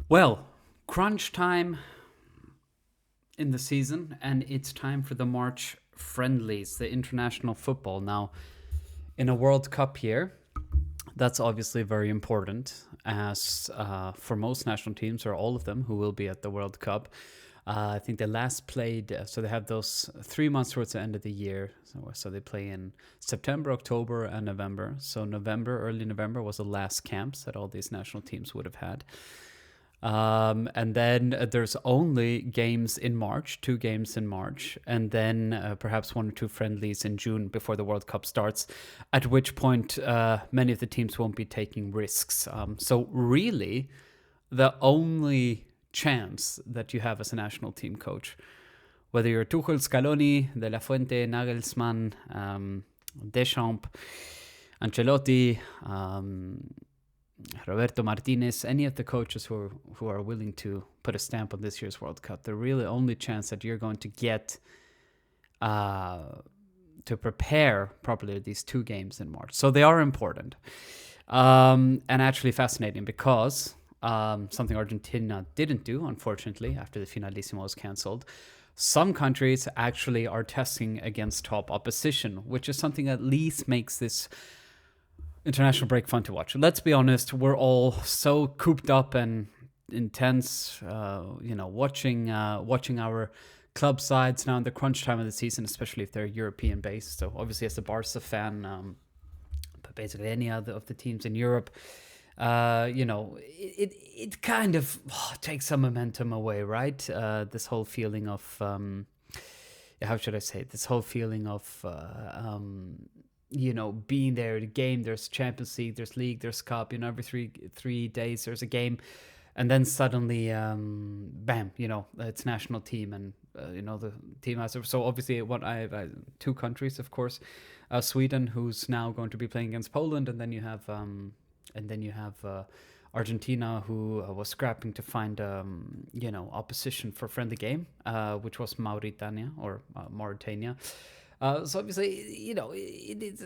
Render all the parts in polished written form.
Well, crunch time in the season, and it's time for the March friendlies, the international football. Now, in a World Cup year, that's obviously very important, as for most national teams, or all of them who will be at the World Cup. I think they last played, so they have those 3 months towards the end of the year. So they play in September, October, and November. So early November was the last camps that all these national teams would have had. And then there's only games in March, 2 games in March, and then perhaps 1 or 2 friendlies in June before the World Cup starts, at which point many of the teams won't be taking risks. So, really, the only chance that you have as a national team coach, whether you're Tuchel, Scaloni, De La Fuente, Nagelsmann, Deschamps, Ancelotti, Roberto Martinez, any of the coaches who are willing to put a stamp on this year's World Cup, the really only chance that you're going to get to prepare properly these 2 games in March. So they are important, and actually fascinating, because something Argentina didn't do, unfortunately, after the Finalissimo was cancelled. Some countries actually are testing against top opposition, which is something that at least makes this international break fun to watch. Let's be honest, we're all so cooped up and intense, watching our club sides now in the crunch time of the season, especially if they're European based. So obviously, as a Barca fan, but basically any other of the teams in Europe, it kind of takes some momentum away, right? This whole feeling of how should I say it? This whole feeling of being there, the game. There's Champions League, there's League, there's Cup. Every three days there's a game, and then suddenly, bam! It's national team, and the team has. So obviously, I have 2 countries, of course, Sweden, who's now going to be playing against Poland, and then you have Argentina, who was scrapping to find opposition for friendly game, which was Mauritania or Mauritania. So obviously, it is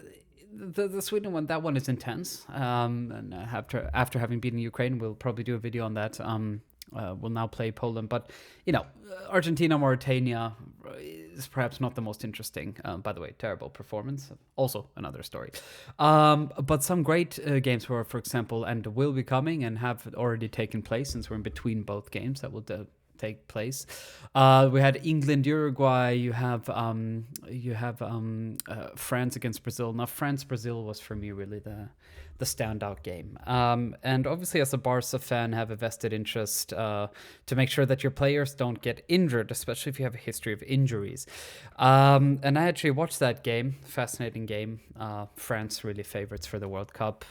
the Sweden one. That one is intense. And after having beaten Ukraine, we'll probably do a video on that. We'll now play Poland, but Argentina, Mauritania is perhaps not the most interesting. By the way, terrible performance. Also another story. But some great games were, for example, and will be coming and have already taken place, since we're in between both games that will take place. We had England, Uruguay. You have France against Brazil. Now, France-Brazil was for me really the standout game. And obviously, as a Barca fan, have a vested interest to make sure that your players don't get injured, especially if you have a history of injuries. And I actually watched that game. Fascinating game. France really favorites for the World Cup.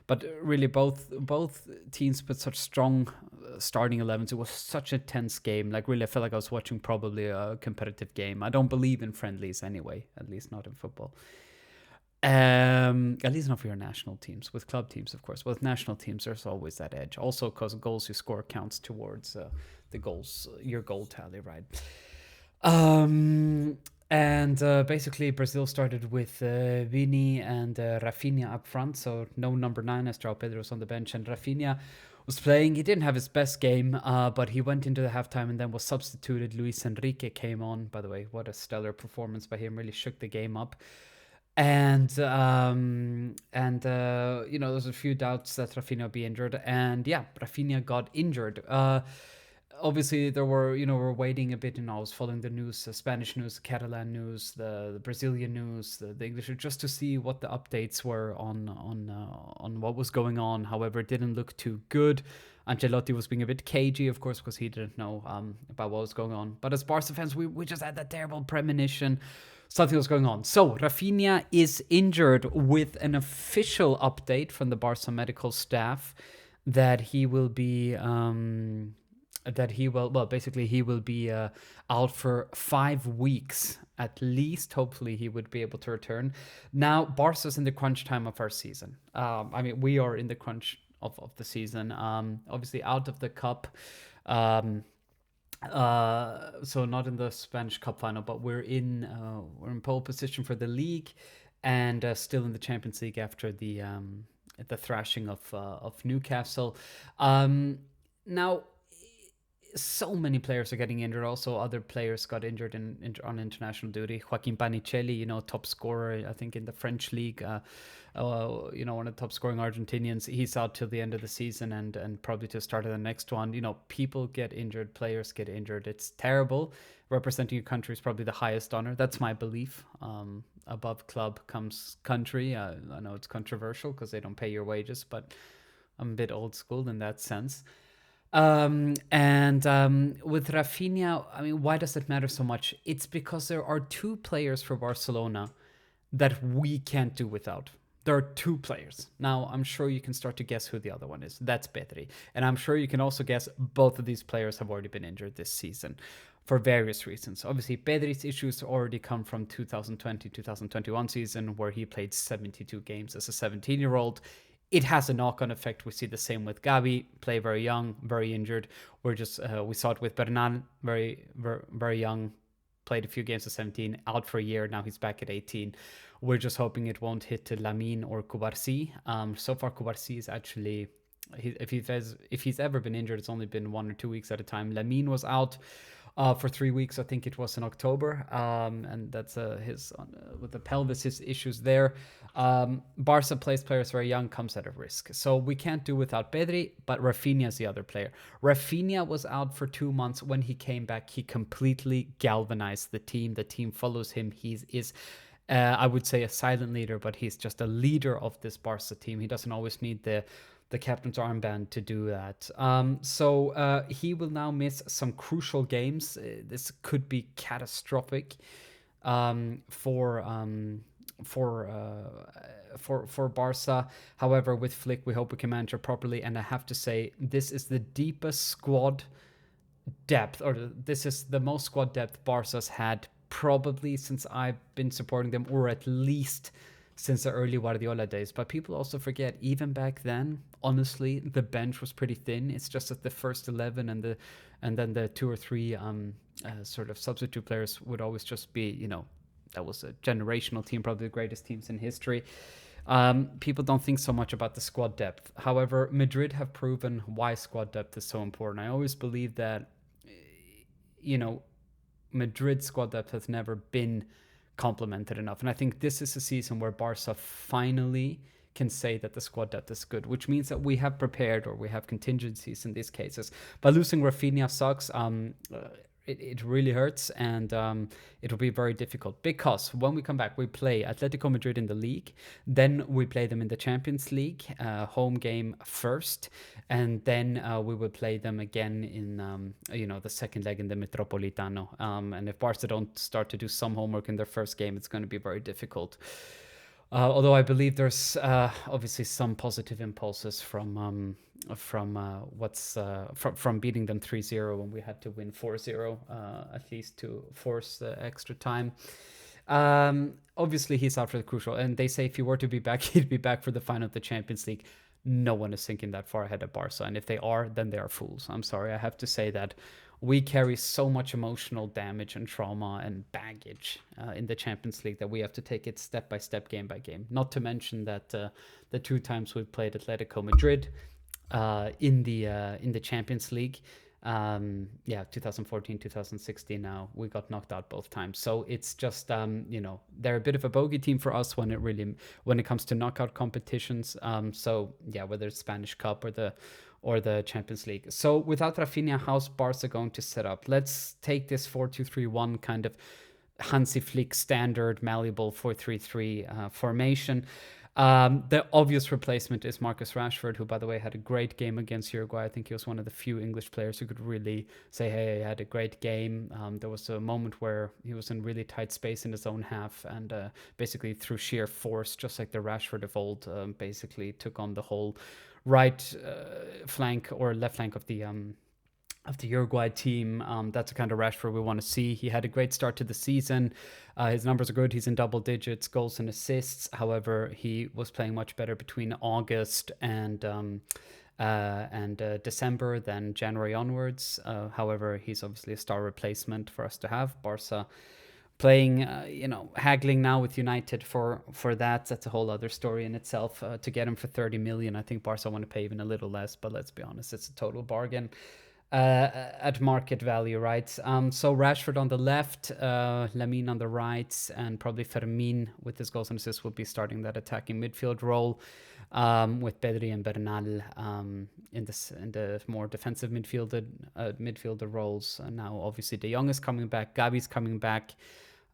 But really, both teams put such strong starting 11s. It was such a tense game. Like, really, I felt like I was watching probably a competitive game. I don't believe in friendlies anyway, at least not in football. At least not for your national teams. With club teams, of course. With national teams, there's always that edge. Also, because goals you score counts towards your goal tally, right? And basically, Brazil started with Vini and Raphinha up front, so no number 9, as João Pedro was on the bench, and Raphinha was playing. He didn't have his best game, but he went into the halftime and then was substituted. Luis Enrique came on. By the way, what a stellar performance by him! Really shook the game up. And there's a few doubts that Raphinha would be injured, and yeah, Raphinha got injured. Obviously, we're waiting a bit. I was following the news, the Spanish news, the Catalan news, the Brazilian news, the English, just to see what the updates were on what was going on. However, it didn't look too good. Ancelotti was being a bit cagey, of course, because he didn't know about what was going on. But as Barca fans, we just had that terrible premonition something was going on. So Raphinha is injured, with an official update from the Barca medical staff that he will be he will be out for 5 weeks at least. Hopefully he would be able to return. Now, Barca's in the crunch time of our season. We are in the crunch of the season. Obviously out of the cup. So not in the Spanish Cup final, but we're in pole position for the league, and still in the Champions League after the thrashing of Newcastle. Now, so many players are getting injured. Also, other players got injured on international duty. Joaquin Panicelli, top scorer, I think, in the French league. One of the top scoring Argentinians. He's out till the end of the season and probably to start of the next one. People get injured, players get injured. It's terrible. Representing your country is probably the highest honor. That's my belief. Above club comes country. I know it's controversial because they don't pay your wages, but I'm a bit old school in that sense. And with Raphinha, I mean, why does it matter so much? It's because there are two players for Barcelona that we can't do without. There are two players. Now, I'm sure you can start to guess who the other one is. That's Pedri. And I'm sure you can also guess both of these players have already been injured this season for various reasons. Obviously, Pedri's issues already come from 2020-2021 season where he played 72 games as a 17-year-old. It has a knock-on effect. We see the same with Gavi, play very young, very injured. We saw it with Bernal, very, very, very young, played a few games at 17, out for a year. Now he's back at 18. We're just hoping it won't hit to Lamine or Kubarsi. So far, Kubarsi is actually, if he's ever been injured, it's only been 1 or 2 weeks at a time. Lamine was out for 3 weeks. I think it was in October, and that's his with the pelvis, his issues there. Barca plays players very young, comes at a risk. So we can't do without Pedri, but Raphinha is the other player. Raphinha was out for 2 months. When he came back, he completely galvanized the team. The team follows him. He is I would say a silent leader, but he's just a leader of this Barca team. He doesn't always need the captain's armband to do that. So he will now miss some crucial games. This could be catastrophic for Barca. However, with Flick, we hope we can manage it properly. And I have to say, this is the deepest squad depth, or this is the most squad depth Barca's had probably since I've been supporting them, or at least since the early Guardiola days. But people also forget, even back then, honestly, the bench was pretty thin. It's just that the first 11 and then the 2 or 3 sort of substitute players would always just be, that was a generational team, probably the greatest teams in history. People don't think so much about the squad depth. However, Madrid have proven why squad depth is so important. I always believe that, Madrid squad depth has never been complemented enough. And I think this is a season where Barca finally can say that the squad depth is good, which means that we have prepared, or we have contingencies in these cases. But losing Raphinha sucks. It really hurts, and it will be very difficult because when we come back, we play Atletico Madrid in the league, then we play them in the Champions League, home game first, and then we will play them again in the second leg in the Metropolitano. And if Barca don't start to do some homework in their first game, it's going to be very difficult. Although I believe there's obviously some positive impulses from beating them 3-0 when we had to win 4-0, at least to force the extra time. Obviously he's out for the crucial, and they say if he were to be back, he'd be back for the final of the Champions League. No one is thinking that far ahead of Barca, and if they are, then they are fools. I'm sorry, I have to say that we carry so much emotional damage and trauma and baggage in the Champions League that we have to take it step by step, game by game. Not to mention that the 2 times we've played Atletico Madrid in the Champions League, 2014, 2016. Now we got knocked out both times, so it's just they're a bit of a bogey team for us when it comes to knockout competitions. Whether it's Spanish Cup or the Champions League. So without Raphinha, how's Barca going to set up? Let's take this 4-2-3-1 kind of Hansi Flick standard malleable 4-3-3 formation. The obvious replacement is Marcus Rashford, who, by the way, had a great game against Uruguay. I think he was one of the few English players who could really say, hey, he had a great game. There was a moment where he was in really tight space in his own half, and basically through sheer force, just like the Rashford of old, basically took on the whole right flank or left flank of the Uruguay team. That's the kind of Rashford we want to see. He had a great start to the season. His numbers are good. He's in double digits, goals and assists. However, he was playing much better between August and December than January onwards. However, he's obviously a star replacement for us to have. playing, haggling now with United for that. That's a whole other story in itself. To get him for 30 million, I think Barca want to pay even a little less, but let's be honest, it's a total bargain at market value, right? So Rashford on the left, Lamine on the right, and probably Fermin with his goals and assists will be starting that attacking midfield role, with Pedri and Bernal in the more defensive midfielder roles. Now, obviously, De Jong is coming back, Gabi's coming back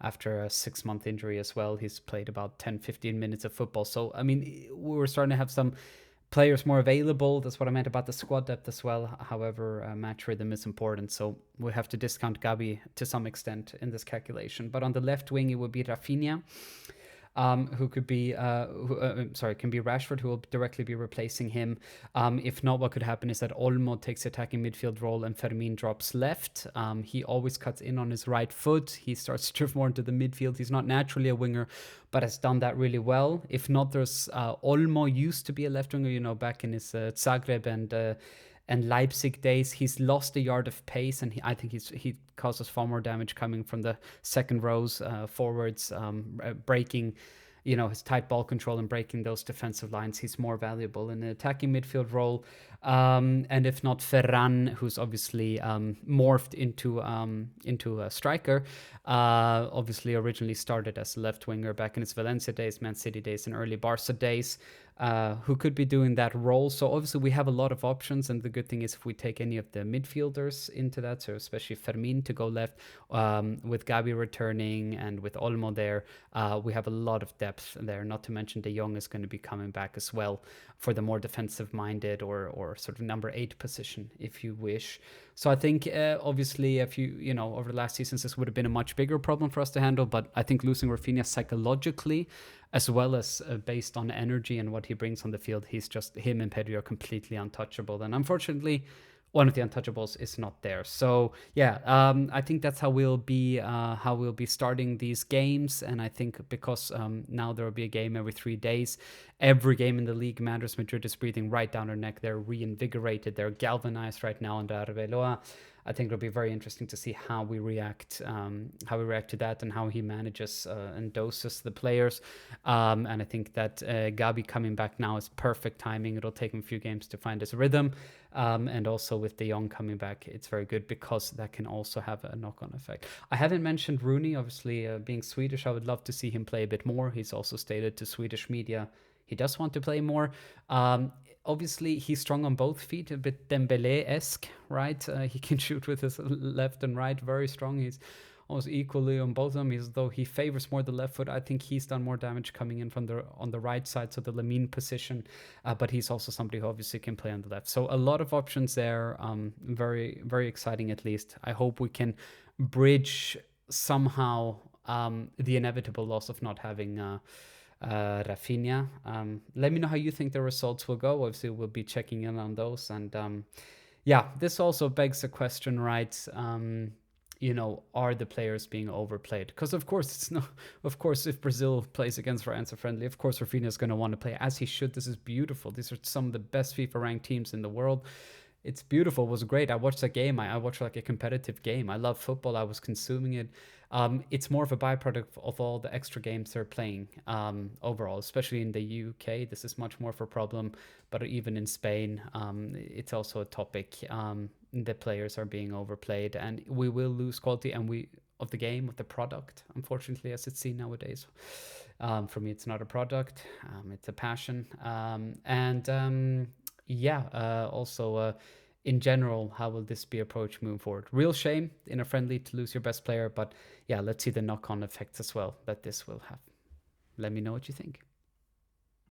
after a 6-month injury as well. He's played about 10-15 minutes of football. So, I mean, we're starting to have some players more available. That's what I meant about the squad depth as well. However, match rhythm is important, so we have to discount Gabi to some extent in this calculation. But on the left wing, it would be Raphinha, who could be, can be Rashford, who will directly be replacing him. If not, what could happen is that Olmo takes attacking midfield role and Fermin drops left. He always cuts in on his right foot. He starts to drift more into the midfield. He's not naturally a winger, but has done that really well. If not, there's Olmo used to be a left winger, back in his Zagreb and Leipzig days. He's lost a yard of pace, and I think he causes far more damage coming from the second rows forwards, breaking, his tight ball control and breaking those defensive lines. He's more valuable in an attacking midfield role. And if not, Ferran, who's obviously morphed into a striker, obviously originally started as a left winger back in his Valencia days, Man City days, and early Barca days, who could be doing that role. So obviously we have a lot of options, and the good thing is if we take any of the midfielders into that, so especially Fermin to go left, with Gabi returning and with Olmo there, we have a lot of depth there. Not to mention De Jong is going to be coming back as well for the more defensive-minded or sort of number 8 position, if you wish. So I think obviously if over the last seasons this would have been a much bigger problem for us to handle, but I think losing Raphinha psychologically, as well as based on energy and what he brings on the field, him and Pedri are completely untouchable. And unfortunately, one of the untouchables is not there. So yeah, I think that's how we'll be starting these games. And I think because now there will be a game every 3 days, every game in the league matters. Madrid is breathing right down our neck. They're reinvigorated. They're galvanized right now under Arbeloa. I think it'll be very interesting to see how we react to that and how he manages and doses the players. And I think that Gabi coming back now is perfect timing. It'll take him a few games to find his rhythm. And also with De Jong coming back, it's very good because that can also have a knock-on effect. I haven't mentioned Rooney, obviously being Swedish. I would love to see him play a bit more. He's also stated to Swedish media he does want to play more. Obviously, he's strong on both feet, a bit Dembele-esque, right? He can shoot with his left and right, very strong. He's almost equally on both of them, though he favors more the left foot. I think he's done more damage coming in from on the right side, so the Lamine position. But he's also somebody who obviously can play on the left. So a lot of options there. Very, very exciting at least. I hope we can bridge somehow the inevitable loss of not having Raphinha. Let me know how you think the results will go. Obviously, we'll be checking in on those. And yeah, this also begs the question, right? Are the players being overplayed? Because of course it's not. Of course, if Brazil plays against France friendly, of course Raphinha is going to want to play, as he should. This is beautiful. These are some of the best FIFA ranked teams in the world. It's beautiful. It was great. I watched that game. I watched like a competitive game. I love football. I was consuming it. It's more of a byproduct of all the extra games they're playing overall, especially in the UK. This is much more of a problem, but even in Spain, it's also a topic. The players are being overplayed, and we will lose quality of the game, of the product, unfortunately, as it's seen nowadays. For me, it's not a product. It's a passion. Also, in general, how will this be approached moving forward? Real shame in a friendly to lose your best player, but yeah, let's see the knock-on effects as well that this will have. Let me know what you think.